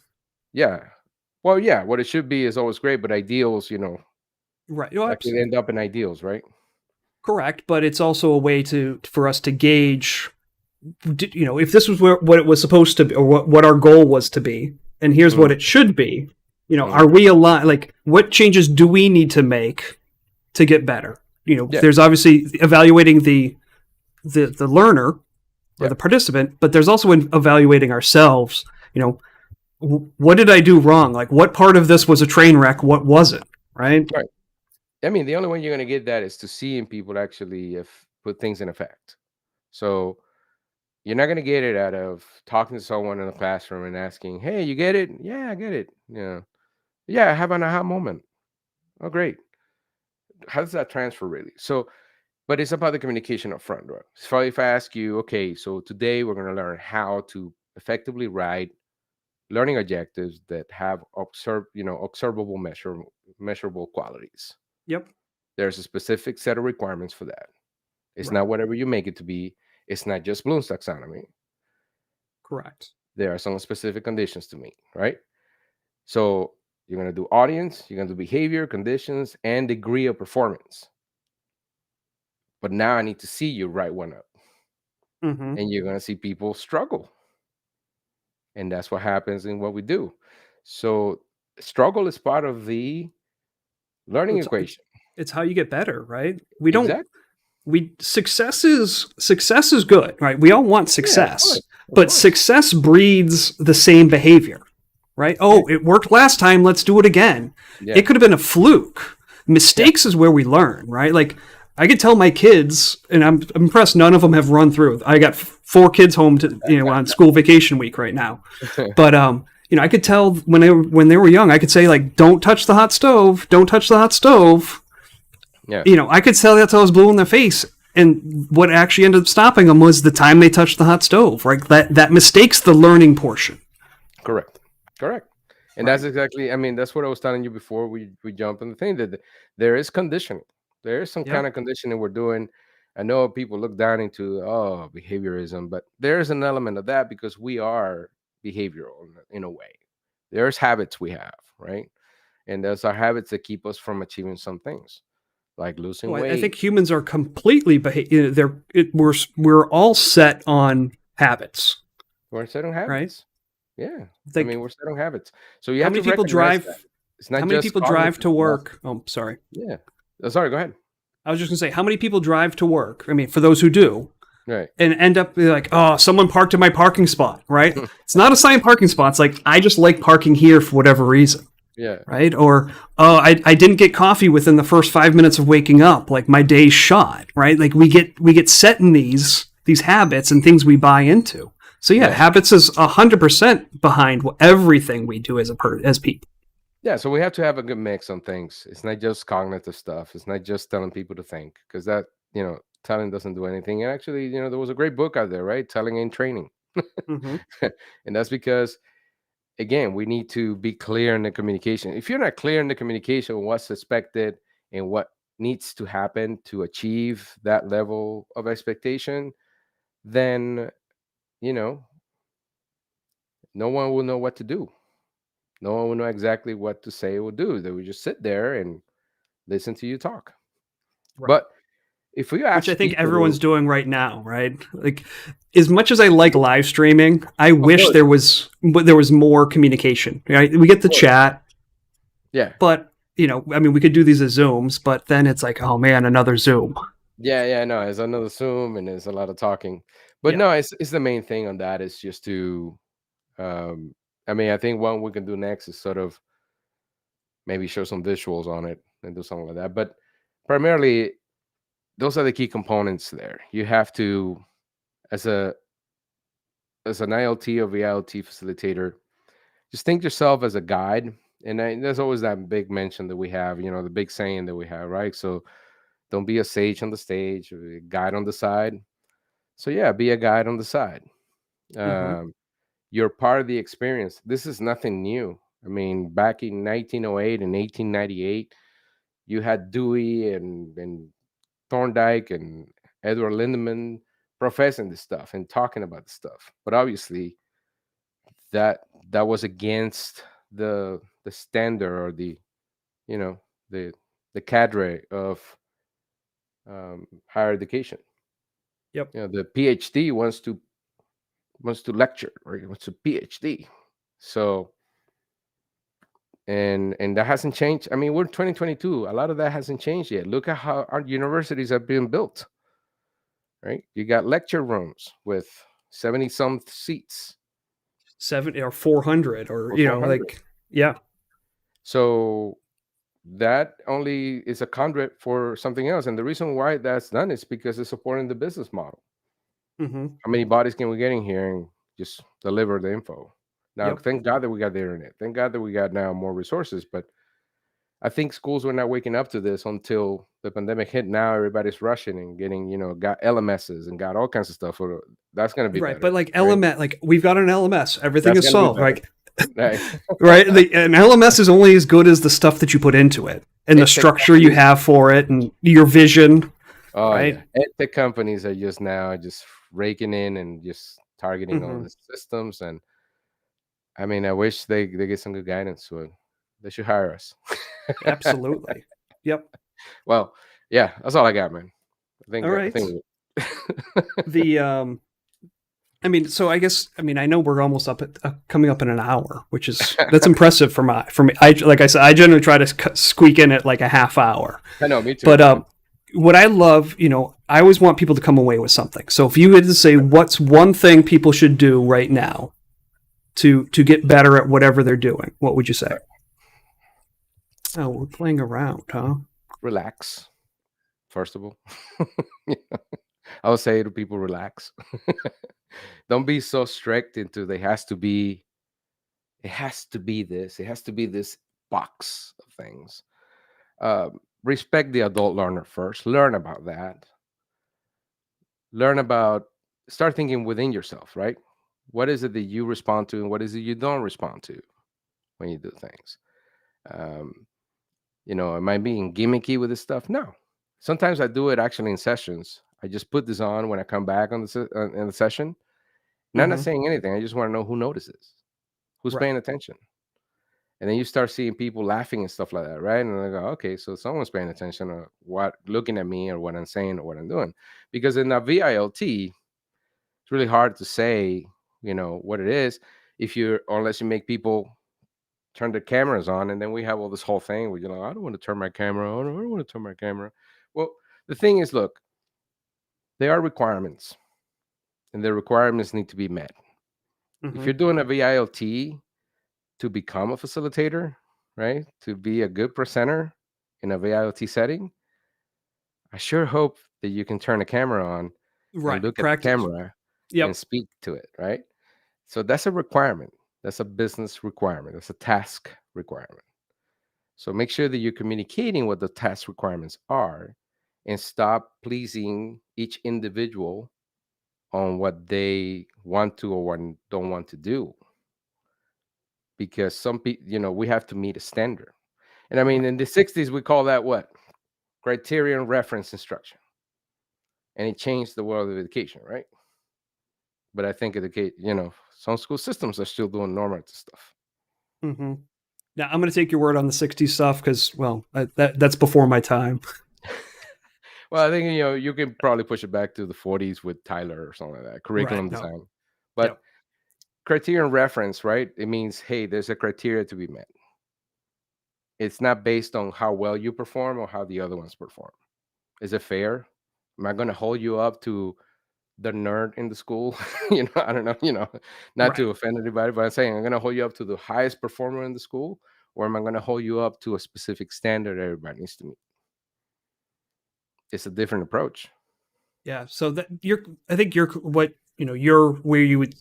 Yeah. Well, yeah, what it should be is always great, but ideals, Right. No, that could end up in ideals, right? correct. But it's also a way for us to gauge, if this was what it was supposed to be or what our goal was to be, and here's what Mhm, it should be, are mhm. we aligned? Like, what changes do we need to make to get better? Yeah, There's obviously evaluating the learner or yeah, the participant, but there's also evaluating ourselves. You know, what did I do wrong? Like, what part of this was a train wreck? What wasn't? Right? right. I mean, the only way you're gonna get that is to seeing people actually if put things in effect. So you're not gonna get it out of talking to someone in the classroom and asking, "Hey, you get it? Yeah, I get it. Yeah, I have an aha moment. Oh, great. How does that transfer really?" So, but it's about the communication up front, right? So if I ask you, okay, so today we're gonna learn how to effectively write learning objectives that have observable, measurable qualities. Yep. There's a specific set of requirements for that. It's Right. not whatever you make it to be. It's not just Bloom's taxonomy. Correct. There are some specific conditions to meet, right? So you're going to do audience, you're going to do behavior, conditions, and degree of performance. But now I need to see you write one up. Mm-hmm. and you're going to see people struggle. And that's what happens in what we do. So struggle is part of the Well, learning it's equation. it's how you get better, right? We don't Exactly. we success is good, right? We all want Yeah, of success, course. Of but course. success breeds the same behavior, right? Yeah. Oh, it worked last time, let's do it again. It Yeah. could have been a fluke. Yeah. Mistakes is where we learn, right? Like I could tell my kids, and I'm impressed none of them have run through. I got four kids home to on school vacation week right now, but I could tell when they were young, I could say like, "Don't touch the hot stove, don't touch the hot stove." Yeah. I could tell that's how I was blue in their face. And what actually ended up stopping them was the time they touched the hot stove, right? That mistakes the learning portion. Correct. Correct. And Right. that's exactly, I mean, that's what I was telling you before we jump in the thing that there is conditioning. There is some kind Yep. of conditioning we're doing. I know people look down into behaviorism, but there's an element of that because we are behavioral in a way. There's habits we have, right? And those are habits that keep us from achieving some things, like losing Well, I weight. think humans are completely we're all set on habits, We're set on right? habits. Yeah. I Like mean, we're set on habits. So you how have many to people recognize that. drive It's how not many just people drive cognitive. to work? Oh, sorry. Yeah. Sorry, go ahead. I was just gonna say how many people drive to work. I mean, for those who do, Right. and end up like, oh, someone parked in my parking spot, right? It's not assigned parking spot. It's like I just like parking here for whatever reason. Yeah. Right? Or, oh, I didn't get coffee within the first 5 minutes of waking up. Like my day's shot, right? Like we get set in these habits and things we buy into. So yeah, Yeah. habits is 100% behind everything we do as people. Yeah. So we have to have a good mix on things. It's not just cognitive stuff. It's not just telling people to think because telling doesn't do anything. And actually, there was a great book out there, right? Telling and training. Mm-hmm. And that's because, again, we need to be clear in the communication. If you're not clear in the communication, what's expected and what needs to happen to achieve that level of expectation, then, you know, no one will know what to do. No one will know exactly what to say or do. They will just sit there and listen to you talk. Right. But if we Which I ask think people everyone's to, doing right now, right? Like, as much as I like live streaming, I of wish course, there was more communication. Right? We get of the course, chat, yeah, but I mean, we could do these as Zooms, but then it's like, oh man, another Zoom. yeah, no, there's another Zoom and there's a lot of talking. But Yeah. no, it's the main thing on that is just to, um, I mean, I think what we can do next is sort of maybe show some visuals on it and do something like that. But primarily, those are the key components there. You have to, as a as an ILT or VILT facilitator, just think yourself as a guide. And there's always that big mention that we have, the big saying that we have, right? So don't be a sage on the stage, or a guide on the side. So yeah, be a guide on the side. Mm-hmm. Um, you're part of the experience. This is nothing new. I mean, back in 1908 and 1898, you had Dewey and Thorndike and Edward Lindemann professing this stuff and talking about this stuff. But obviously, that was against the standard or you know the the cadre of higher education. Yep. The PhD wants to lecture or he wants a PhD. So and that hasn't changed. I mean, we're 2022. A lot of that hasn't changed yet. Look at how our universities are being built. Right, you got lecture rooms with 70 some seats 70 or 400 or or 400. like yeah. So that only is a conduit for something else. And the reason why that's done is because it's supporting the business model. Mm-hmm. How many bodies can we get in here and just deliver the info? Now, Yep. thank God that we got the internet. Thank God that we got now more resources. But I think schools were not waking up to this until the pandemic hit. Now everybody's rushing and getting, got LMSs and got all kinds of stuff. That's going to be Right, better, but like right? LMS, like we've got an LMS, everything That's is going to be solved. better, Like right? right, an LMS is only as good as the stuff that you put into it and the EdTech structure you companies, have for it and your vision. oh yeah, Right. EdTech companies are just now just raking in and just targeting all Mm-hmm. the systems. And I mean, I wish they get some good guidance to it. They should hire us. Absolutely. Yep. Well, yeah, that's all I got, man. I All think I right. think The I mean, so I guess I know we're almost up at coming up in an hour, which is that's impressive for me. I like I said, I generally try to squeak in at like a half hour. I know, me But too. what I love, I always want people to come away with something. So if you had to say what's one thing people should do right now to get better at whatever they're doing, what would you say? Oh, we're playing around, huh? Relax, first of all. I would say to people, relax. Don't be so strict into they has to be, it has to be this, it has to be this box of things. Respect the adult learner first. Learn about that. Learn about, start thinking within yourself, right? What is it that you respond to and what is it you don't respond to when you do things? Um, am I being gimmicky with this stuff? No. Sometimes I do it actually in sessions. I just put this on when I come back on in the session. And I'm not Mm-hmm. saying anything. I just want to know who notices, who's Right. paying attention. And then you start seeing people laughing and stuff like that, right? And I go, okay, so someone's paying attention or what, looking at me or what I'm saying or what I'm doing. Because in a VILT, it's really hard to say, what it is if you're, unless you make people turn their cameras on, and then we have all this whole thing where I don't want to turn my camera on, or I don't want to turn my camera. Well, the thing is, look, there are requirements, and the requirements need to be met. If Mm-hmm. you're doing a VILT to become a facilitator, right, to be a good presenter in a VILT setting, I sure hope that you can turn the camera on and Right. look at the Practice. camera and Yep. speak to it, right? So that's a requirement. That's a business requirement. That's a task requirement. So make sure that you're communicating what the task requirements are and stop pleasing each individual on what they want to or what don't want to do. Because some people, we have to meet a standard. And I mean, Right. in the 60s, we call that what? Criterion reference instruction. And it changed the world of education, right? But I think educate, some school systems are still doing normative stuff. Mm-hmm. Now I'm going to take your word on the '60s stuff because, well, that's before my time. Well, I think you can probably push it back to the 40s with Tyler or something like that, Right. curriculum No. design. But Yep. criterion reference, right? It means, hey, there's a criteria to be met. It's not based on how well you perform or how the other ones perform. Is it fair? Am I going to hold you up to the nerd in the school? I don't know, not Right. to offend anybody, but I'm saying I'm going to hold you up to the highest performer in the school, or am I going to hold you up to a specific standard everybody needs to meet? It's a different approach. Yeah. So that I think you're what you're where you would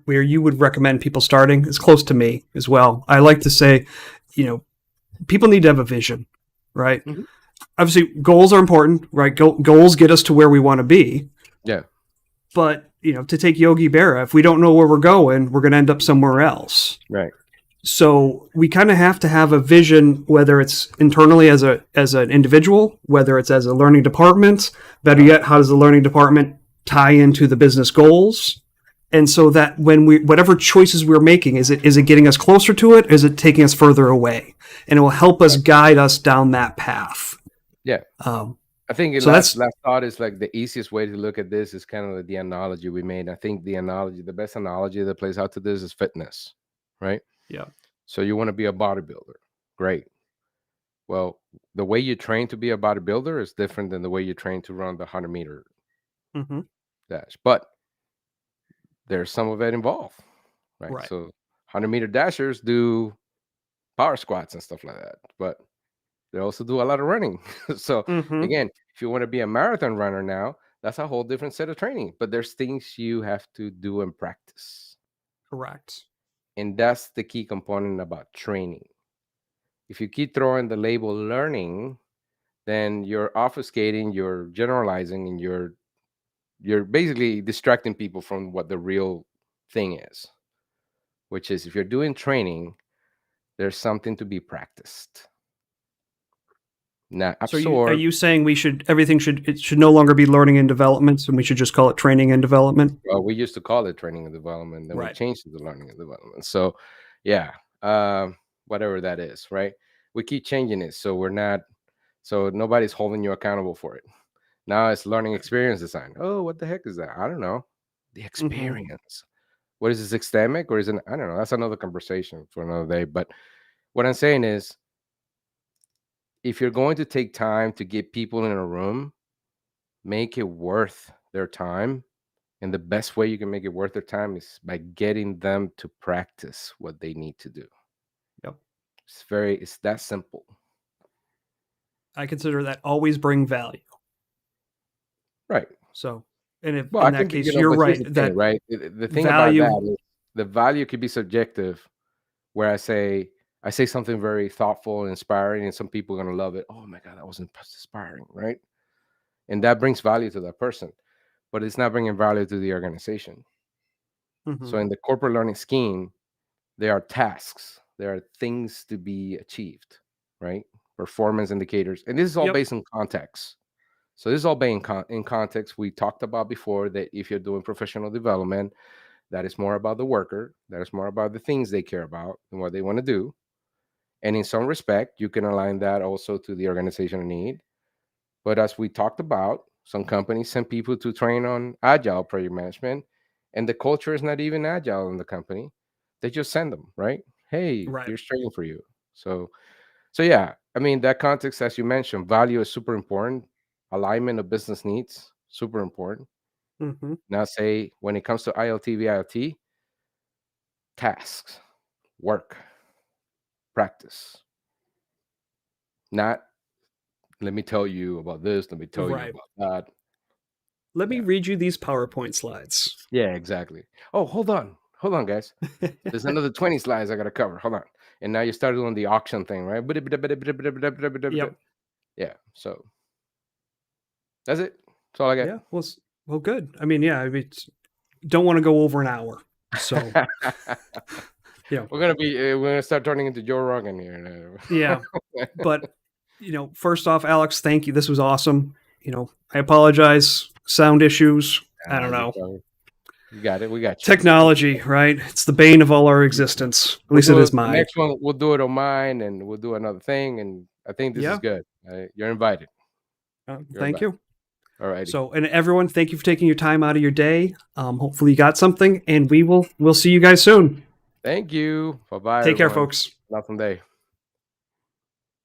where you would recommend people starting is close to me as well. I like to say, you know, people need to have a vision, right? Mhm. Obviously, goals are important, right? Goals get us to where we want to be, Yeah. but to take Yogi Berra, if we don't know where we're going, we're going to end up somewhere else. Right. So we kind of have to have a vision, whether it's internally as an individual, whether it's as a learning department. Better yet, how does the learning department tie into the business goals? And so that when whatever choices we're making, is it getting us closer to it? Or is it taking us further away? And it will help us guide us down that path. Yeah. Um, I think so that's last thought is like the easiest way to look at this is kind of the analogy we made. I think the best analogy that plays out to this is fitness, right? yeah. So you want to be a bodybuilder. Great. Well, the way you train to be a bodybuilder is different than the way you train to run the 100-meter Mm-hmm. dash. But there's some of it involved, right? Right. So 100-meter dashers do power squats and stuff like that. But they also do a lot of running. So Mm-hmm. again, if you want to be a marathon runner now, that's a whole different set of training. But there's things you have to do and practice. Correct. And that's the key component about training. If you keep throwing the label learning, then you're obfuscating, you're generalizing, and you're basically distracting people from what the real thing is, which is if you're doing training, there's something to be practiced, not So are absorbed. you saying it should no longer be learning and development, and we should just call it training and development? Well, we used to call it training and development, then we Right. changed it to learning and development. So, yeah, whatever that is, right? We keep changing it, so we're not, so nobody's holding you accountable for it. Now it's learning Right. experience design. Oh, what the heck is that? I don't know. the experience. What is it, systemic or is it? I don't know. That's another conversation for another day. But what I'm saying is, if you're going to take time to get people in a room, make it worth their time. And the best way you can make it worth their time is by getting them to practice what they need to do. Yep. It's that simple. I consider that always bring value. Right. So, and if Well, in that case, you're right. Thing, That right? The thing value, about that is the value could be subjective, where I say something very thoughtful and inspiring, and some people are gonna love it. Oh my God, that was inspiring, right? And that brings value to that person, but it's not bringing value to the organization. So in the corporate learning scheme, there are tasks, there are things to be achieved, right? Performance indicators, and this is all Yep. based on context. So this is all based in context. We talked about before that if you're doing professional development, that is more about the worker, that is more about the things they care about and what they want to do. And in some respect, you can align that also to the organizational need. But as we talked about, some companies send people to train on agile project management, and the culture is not even agile in the company. They just send them, right? Hey, right. here's training for you. So yeah, I mean, that context, as you mentioned, value is super important. Alignment of business needs, super important. Now, say when it comes to ILT VILT, tasks, work, practice. Not let me tell you about this, let me tell you about that. Let me read you these PowerPoint slides. Yeah, exactly. Oh, hold on, guys. There's another 20 slides I gotta cover. Hold on. And now you start doing the auction thing, right? Yep. Yeah. So that's it. That's all I got. Yeah. Well, good. I mean, yeah. I mean, don't want to go over an hour. So, yeah. We're gonna start turning into Joe Rogan here. Yeah. But first off, Alex, thank you. This was awesome. I apologize. Sound issues. I don't know. You got it. We got you. Technology, right? It's the bane of all our existence. At least it is mine. Next one, we'll do it on mine, and we'll do another thing. And I think this is good. You're invited. Thank you. All right. So, and everyone, thank you for taking your time out of your day. Hopefully, you got something, and we'll see you guys soon. Thank you. Bye bye. Take care, folks. Nothing day.